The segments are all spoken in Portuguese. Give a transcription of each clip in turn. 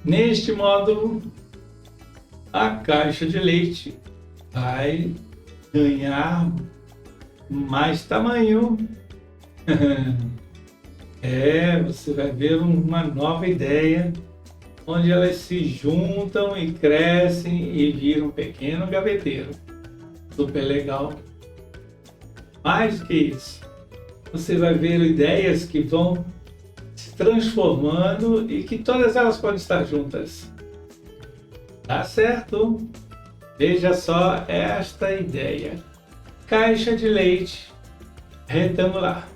Neste módulo, a caixa de leite vai ganhar mais tamanho. Você vai ver uma nova ideia, onde elas se juntam e crescem e viram um pequeno gaveteiro. Super legal. Mais do que isso, você vai ver ideias que vão se transformando e que todas elas podem estar juntas. Tá certo? Veja só esta ideia. Caixa de leite retangular,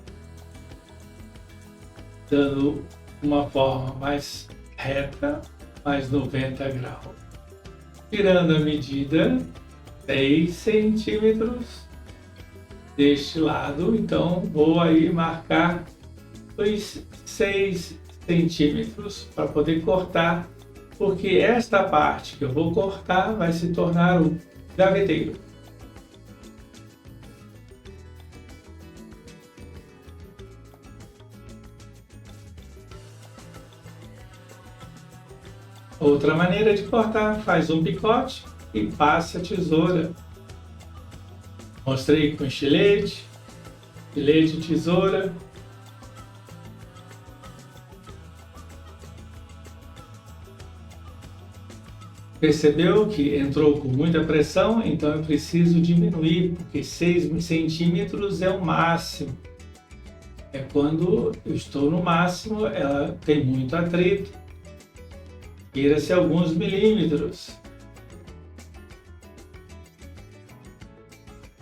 dando uma forma mais reta, mais 90 graus. Tirando a medida 6 centímetros deste lado, então vou aí marcar os 6 centímetros para poder cortar, porque esta parte que eu vou cortar vai se tornar o gaveteiro. Outra maneira de cortar, faz um picote e passe a tesoura. Mostrei com estilete, e tesoura. Percebeu que entrou com muita pressão, então eu preciso diminuir, porque 6 centímetros é o máximo. É quando eu estou no máximo, ela tem muito atrito. Tira-se alguns milímetros.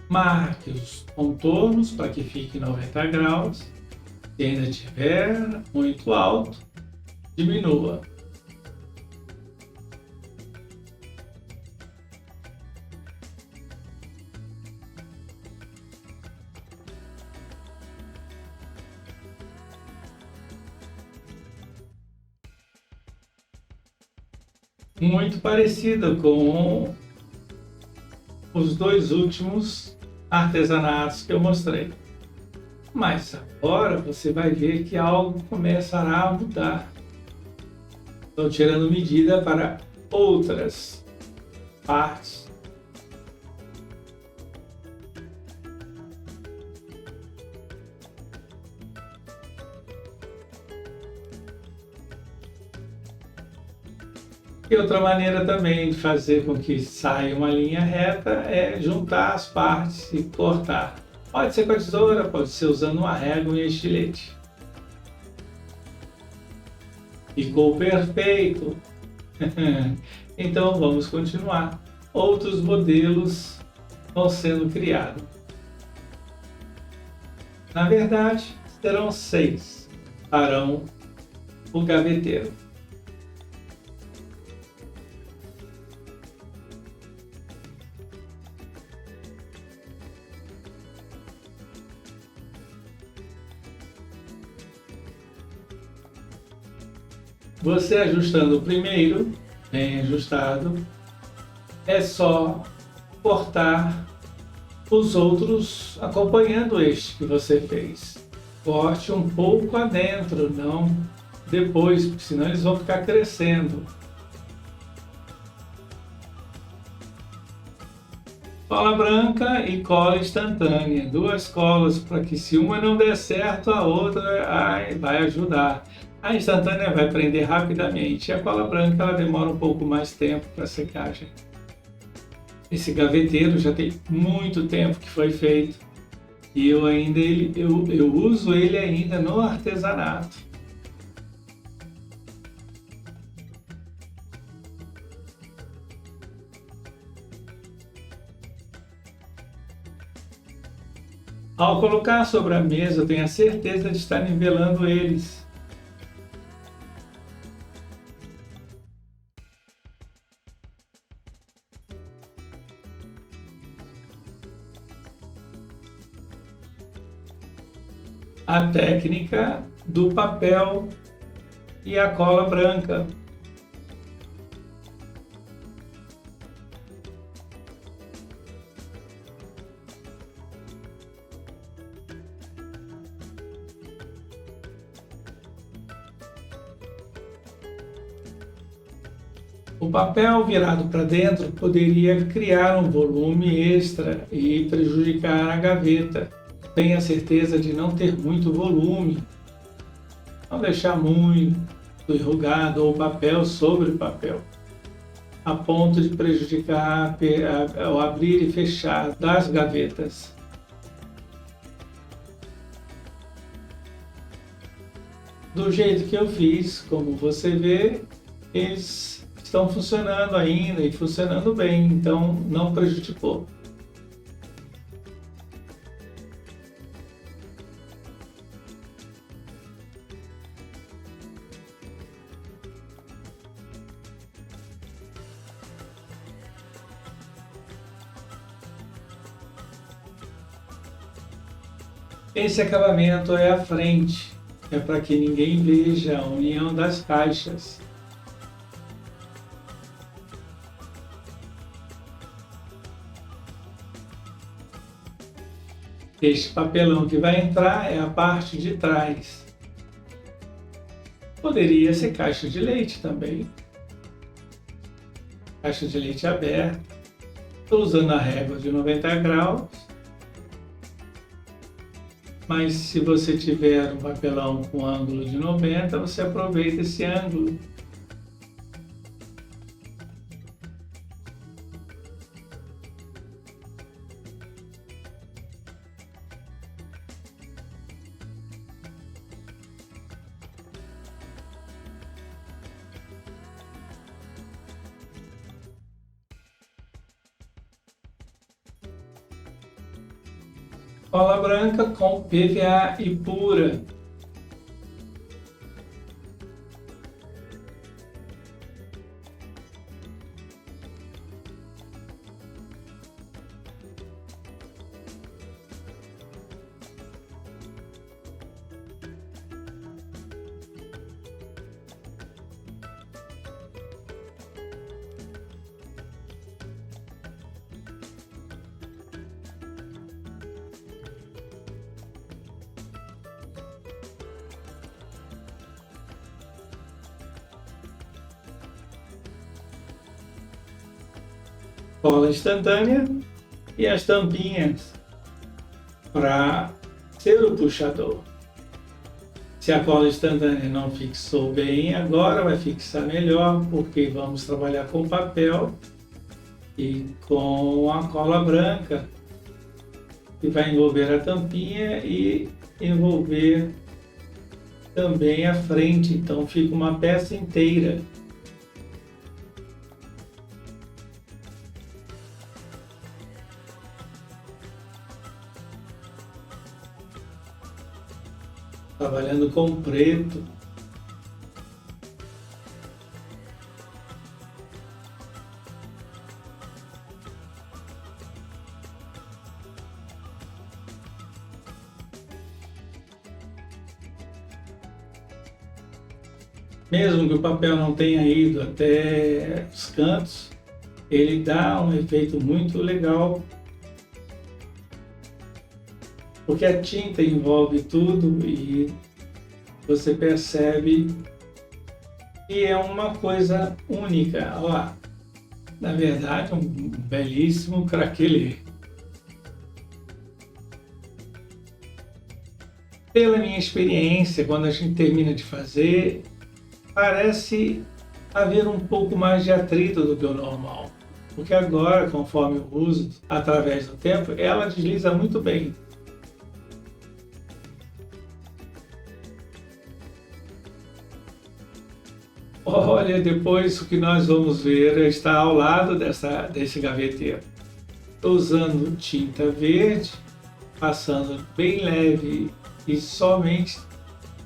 Marque os contornos para que fique 90 graus. Se ainda estiver muito alto, diminua. Muito parecida com os dois últimos artesanatos que eu mostrei. Mas agora você vai ver que algo começará a mudar. Estou tirando medida para outras partes. E outra maneira também de fazer com que saia uma linha reta é juntar as partes e cortar. Pode ser com a tesoura, pode ser usando uma régua e estilete. Ficou perfeito! Então vamos continuar. Outros modelos vão sendo criados. Na verdade, serão 6 farão o gaveteiro. Você ajustando o primeiro, bem ajustado, é só cortar os outros acompanhando este que você fez. Corte um pouco adentro, não depois, porque senão eles vão ficar crescendo. Cola branca e cola instantânea, 2 colas, para que se uma não der certo, a outra vai ajudar. A instantânea vai prender rapidamente, a cola branca ela demora um pouco mais tempo para secagem. Esse gaveteiro já tem muito tempo que foi feito e eu uso ele ainda no artesanato. Ao colocar sobre a mesa, tenha certeza de estar nivelando eles. A técnica do papel e a cola branca. O papel virado para dentro poderia criar um volume extra e prejudicar a gaveta. Tenha certeza de não ter muito volume, não deixar muito enrugado ou papel sobre o papel, a ponto de prejudicar o abrir e fechar das gavetas. Do jeito que eu fiz, como você vê, eles estão funcionando ainda e funcionando bem, então não prejudicou. Esse acabamento é a frente, é para que ninguém veja a união das caixas. Este papelão que vai entrar é a parte de trás. Poderia ser caixa de leite também. Caixa de leite aberta. Estou usando a régua de 90 graus. Mas se você tiver um papelão com ângulo de 90, você aproveita esse ângulo. Cola branca com PVA e pura. Cola instantânea e as tampinhas para ser o puxador. Se a cola instantânea não fixou bem, agora vai fixar melhor, porque vamos trabalhar com papel e com a cola branca, que vai envolver a tampinha e envolver também a frente, então fica uma peça inteira. Trabalhando com preto. Mesmo que o papel não tenha ido até os cantos, ele dá um efeito muito legal, porque a tinta envolve tudo e você percebe que é uma coisa única. Olha lá, na verdade, um belíssimo craquelê. Pela minha experiência, quando a gente termina de fazer, parece haver um pouco mais de atrito do que o normal. Porque agora, conforme eu uso, através do tempo, ela desliza muito bem. Olha, depois o que nós vamos ver está ao lado desse gaveteiro. Estou usando tinta verde, passando bem leve e somente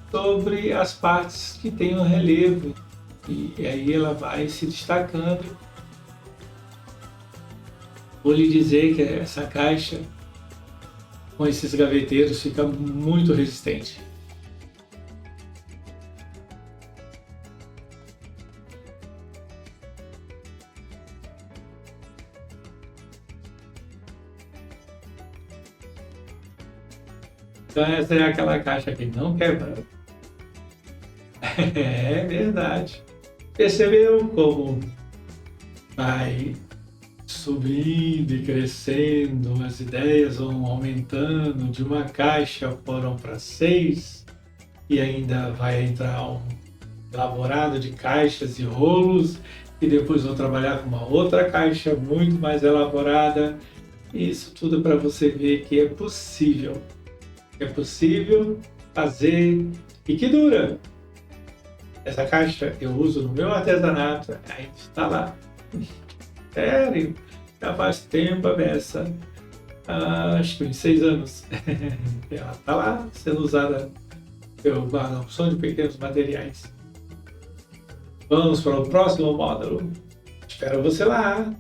sobre as partes que tem o relevo. E aí ela vai se destacando. Vou lhe dizer que essa caixa com esses gaveteiros fica muito resistente. Então essa é aquela caixa que não quebra. É verdade. Percebeu como vai subindo e crescendo, as ideias vão aumentando, de uma caixa foram para 6 e ainda vai entrar um elaborado de caixas e rolos e depois vou trabalhar com uma outra caixa muito mais elaborada. Isso tudo para você ver que é possível fazer e que dura. Essa caixa eu uso no meu artesanato, ainda está lá. Sério, já faz tempo a beça, acho que uns 6 anos. Ela está lá sendo usada pelo som de pequenos materiais. Vamos para o próximo módulo. Espero você lá.